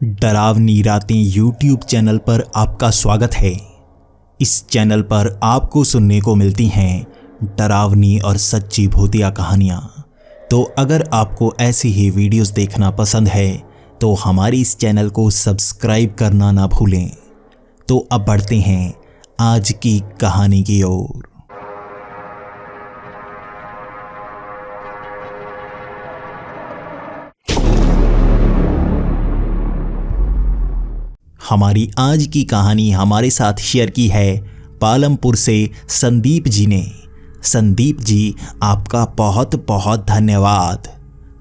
डरावनी रातें YouTube channel पर आपका स्वागत है। इस चैनल पर आपको सुनने को मिलती हैं डरावनी और सच्ची भूतिया कहानियाँ। तो अगर आपको ऐसी ही वीडियोस देखना पसंद है तो हमारे इस चैनल को सब्सक्राइब करना ना भूलें। तो अब बढ़ते हैं आज की कहानी की ओर। हमारी आज की कहानी हमारे साथ शेयर की है पालमपुर से संदीप जी ने। संदीप जी, आपका बहुत बहुत धन्यवाद।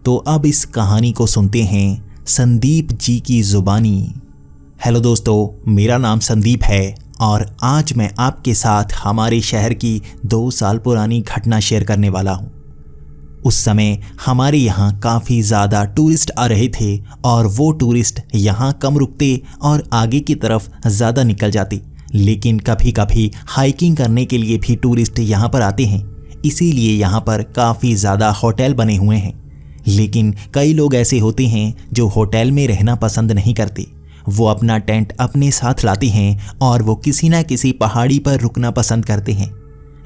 तो अब इस कहानी को सुनते हैं संदीप जी की ज़ुबानी। हेलो दोस्तों, मेरा नाम संदीप है और आज मैं आपके साथ हमारे शहर की 2 साल पुरानी घटना शेयर करने वाला हूँ। उस समय हमारे यहाँ काफ़ी ज़्यादा टूरिस्ट आ रहे थे और वो टूरिस्ट यहाँ कम रुकते और आगे की तरफ ज़्यादा निकल जाते। लेकिन कभी कभी हाइकिंग करने के लिए भी टूरिस्ट यहाँ पर आते हैं, इसीलिए यहाँ पर काफ़ी ज़्यादा होटल बने हुए हैं। लेकिन कई लोग ऐसे होते हैं जो होटल में रहना पसंद नहीं करते। वो अपना टेंट अपने साथ लाते हैं और वो किसी ना किसी पहाड़ी पर रुकना पसंद करते हैं।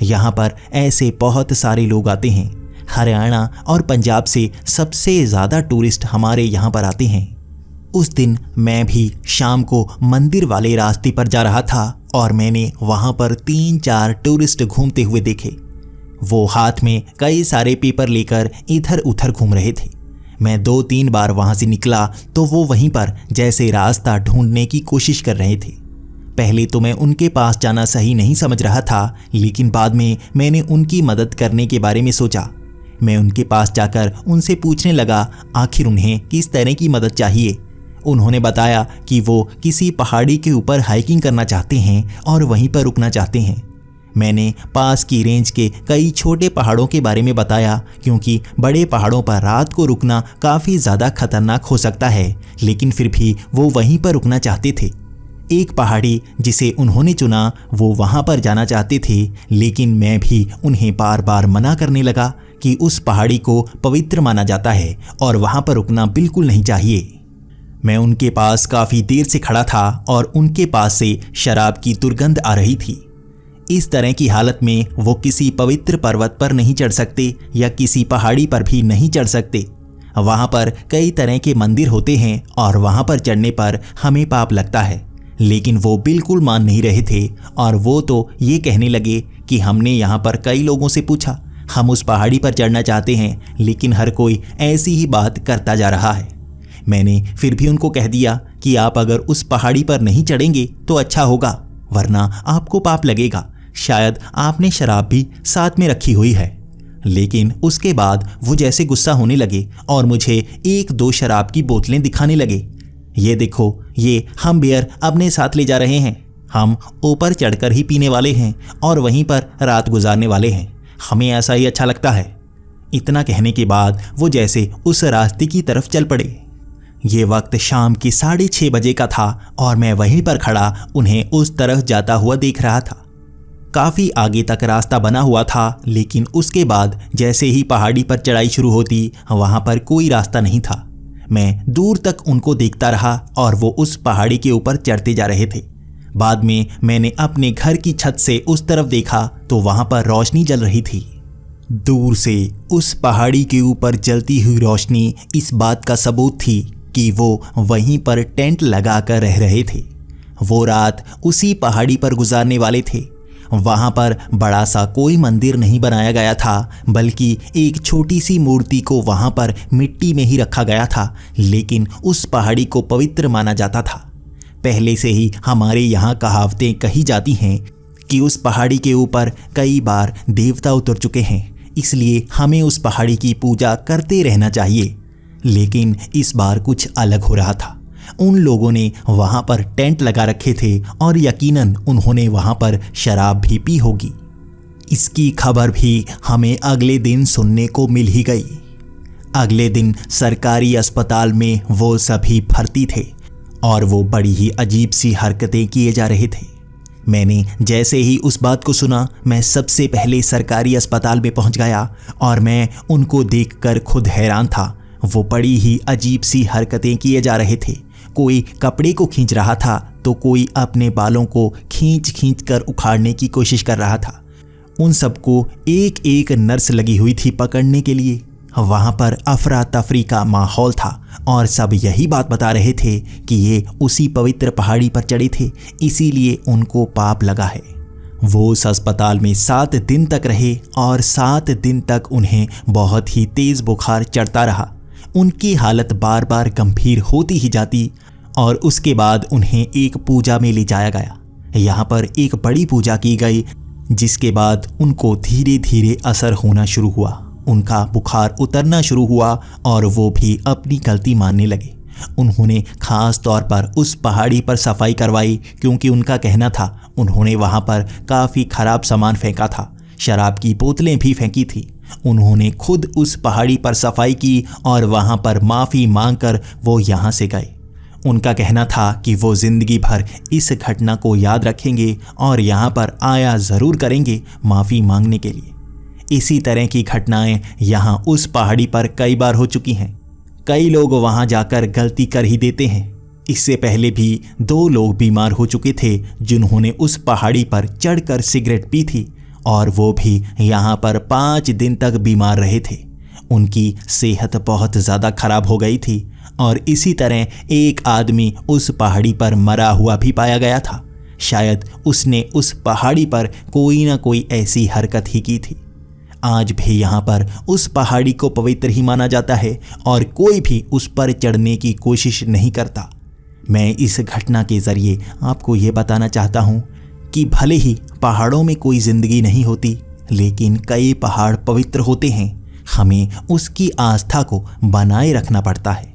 यहाँ पर ऐसे बहुत सारे लोग आते हैं। हरियाणा और पंजाब से सबसे ज़्यादा टूरिस्ट हमारे यहाँ पर आते हैं। उस दिन मैं भी शाम को मंदिर वाले रास्ते पर जा रहा था और मैंने वहाँ पर 3-4 टूरिस्ट घूमते हुए देखे। वो हाथ में कई सारे पेपर लेकर इधर उधर घूम रहे थे। मैं 2-3 बार वहाँ से निकला तो वो वहीं पर जैसे रास्ता ढूंढने की कोशिश कर रहे थे। पहले तो मैं उनके पास जाना सही नहीं समझ रहा था, लेकिन बाद में मैंने उनकी मदद करने के बारे में सोचा। मैं उनके पास जाकर उनसे पूछने लगा आखिर उन्हें किस तरह की मदद चाहिए। उन्होंने बताया कि वो किसी पहाड़ी के ऊपर हाइकिंग करना चाहते हैं और वहीं पर रुकना चाहते हैं। मैंने पास की रेंज के कई छोटे पहाड़ों के बारे में बताया, क्योंकि बड़े पहाड़ों पर रात को रुकना काफ़ी ज़्यादा खतरनाक हो सकता है, लेकिन फिर भी वो वहीं पर रुकना चाहते थे। एक पहाड़ी जिसे उन्होंने चुना वो वहाँ पर जाना चाहते थे, लेकिन मैं भी उन्हें बार बार मना करने लगा कि उस पहाड़ी को पवित्र माना जाता है और वहाँ पर रुकना बिल्कुल नहीं चाहिए। मैं उनके पास काफ़ी देर से खड़ा था और उनके पास से शराब की दुर्गंध आ रही थी। इस तरह की हालत में वो किसी पवित्र पर्वत पर नहीं चढ़ सकते या किसी पहाड़ी पर भी नहीं चढ़ सकते। वहाँ पर कई तरह के मंदिर होते हैं और वहाँ पर चढ़ने पर हमें पाप लगता है। लेकिन वो बिल्कुल मान नहीं रहे थे और वो तो ये कहने लगे कि हमने यहाँ पर कई लोगों से पूछा, हम उस पहाड़ी पर चढ़ना चाहते हैं, लेकिन हर कोई ऐसी ही बात करता जा रहा है। मैंने फिर भी उनको कह दिया कि आप अगर उस पहाड़ी पर नहीं चढ़ेंगे तो अच्छा होगा, वरना आपको पाप लगेगा। शायद आपने शराब भी साथ में रखी हुई है। लेकिन उसके बाद वो जैसे गुस्सा होने लगे और मुझे 1-2 शराब की बोतलें दिखाने लगे। ये देखो, ये हम बियर अपने साथ ले जा रहे हैं। हम ऊपर चढ़कर ही पीने वाले हैं और वहीं पर रात गुजारने वाले हैं। हमें ऐसा ही अच्छा लगता है। इतना कहने के बाद वो जैसे उस रास्ते की तरफ चल पड़े। ये वक्त शाम के 6:30 बजे का था और मैं वहीं पर खड़ा उन्हें उस तरफ जाता हुआ देख रहा था। काफ़ी आगे तक रास्ता बना हुआ था, लेकिन उसके बाद जैसे ही पहाड़ी पर चढ़ाई शुरू होती वहाँ पर कोई रास्ता नहीं था। मैं दूर तक उनको देखता रहा और वो उस पहाड़ी के ऊपर चढ़ते जा रहे थे। बाद में मैंने अपने घर की छत से उस तरफ देखा तो वहाँ पर रोशनी जल रही थी। दूर से उस पहाड़ी के ऊपर जलती हुई रोशनी इस बात का सबूत थी कि वो वहीं पर टेंट लगाकर रह रहे थे। वो रात उसी पहाड़ी पर गुजारने वाले थे। वहाँ पर बड़ा सा कोई मंदिर नहीं बनाया गया था, बल्कि एक छोटी सी मूर्ति को वहाँ पर मिट्टी में ही रखा गया था, लेकिन उस पहाड़ी को पवित्र माना जाता था। पहले से ही हमारे यहाँ कहावतें कही जाती हैं कि उस पहाड़ी के ऊपर कई बार देवता उतर चुके हैं, इसलिए हमें उस पहाड़ी की पूजा करते रहना चाहिए। लेकिन इस बार कुछ अलग हो रहा था। उन लोगों ने वहाँ पर टेंट लगा रखे थे और यकीनन उन्होंने वहाँ पर शराब भी पी होगी। इसकी खबर भी हमें अगले दिन सुनने को मिल ही गई। अगले दिन सरकारी अस्पताल में वो सभी भर्ती थे और वो बड़ी ही अजीब सी हरकतें किए जा रहे थे। मैंने जैसे ही उस बात को सुना, मैं सबसे पहले सरकारी अस्पताल में पहुंच गया और मैं उनको देखकर खुद हैरान था। वो बड़ी ही अजीब सी हरकतें किए जा रहे थे। कोई कपड़े को खींच रहा था तो कोई अपने बालों को खींच खींच कर उखाड़ने की कोशिश कर रहा था। उन सबको एक एक नर्स लगी हुई थी पकड़ने के लिए। वहाँ पर अफरा तफरी का माहौल था और सब यही बात बता रहे थे कि ये उसी पवित्र पहाड़ी पर चढ़े थे, इसीलिए उनको पाप लगा है। वो उस अस्पताल में 7 दिन तक रहे और 7 दिन तक उन्हें बहुत ही तेज़ बुखार चढ़ता रहा। उनकी हालत बार बार गंभीर होती ही जाती और उसके बाद उन्हें एक पूजा में ले जाया गया। यहाँ पर एक बड़ी पूजा की गई, जिसके बाद उनको धीरे धीरे असर होना शुरू हुआ। उनका बुखार उतरना शुरू हुआ और वो भी अपनी गलती मानने लगे। उन्होंने खास तौर पर उस पहाड़ी पर सफाई करवाई, क्योंकि उनका कहना था उन्होंने वहाँ पर काफ़ी ख़राब सामान फेंका था। शराब की बोतलें भी फेंकी थी। उन्होंने खुद उस पहाड़ी पर सफाई की और वहाँ पर माफ़ी मांगकर वो यहाँ से गए। उनका कहना था कि वो ज़िंदगी भर इस घटना को याद रखेंगे और यहाँ पर आया ज़रूर करेंगे माफ़ी मांगने के लिए। इसी तरह की घटनाएं यहाँ उस पहाड़ी पर कई बार हो चुकी हैं। कई लोग वहाँ जाकर गलती कर ही देते हैं। इससे पहले भी 2 लोग बीमार हो चुके थे जिन्होंने उस पहाड़ी पर चढ़कर सिगरेट पी थी और वो भी यहाँ पर 5 दिन तक बीमार रहे थे। उनकी सेहत बहुत ज़्यादा खराब हो गई थी और इसी तरह एक आदमी उस पहाड़ी पर मरा हुआ भी पाया गया था। शायद उसने उस पहाड़ी पर कोई ना कोई ऐसी हरकत ही की थी। आज भी यहाँ पर उस पहाड़ी को पवित्र ही माना जाता है और कोई भी उस पर चढ़ने की कोशिश नहीं करता। मैं इस घटना के ज़रिए आपको ये बताना चाहता हूँ कि भले ही पहाड़ों में कोई ज़िंदगी नहीं होती, लेकिन कई पहाड़ पवित्र होते हैं। हमें उसकी आस्था को बनाए रखना पड़ता है।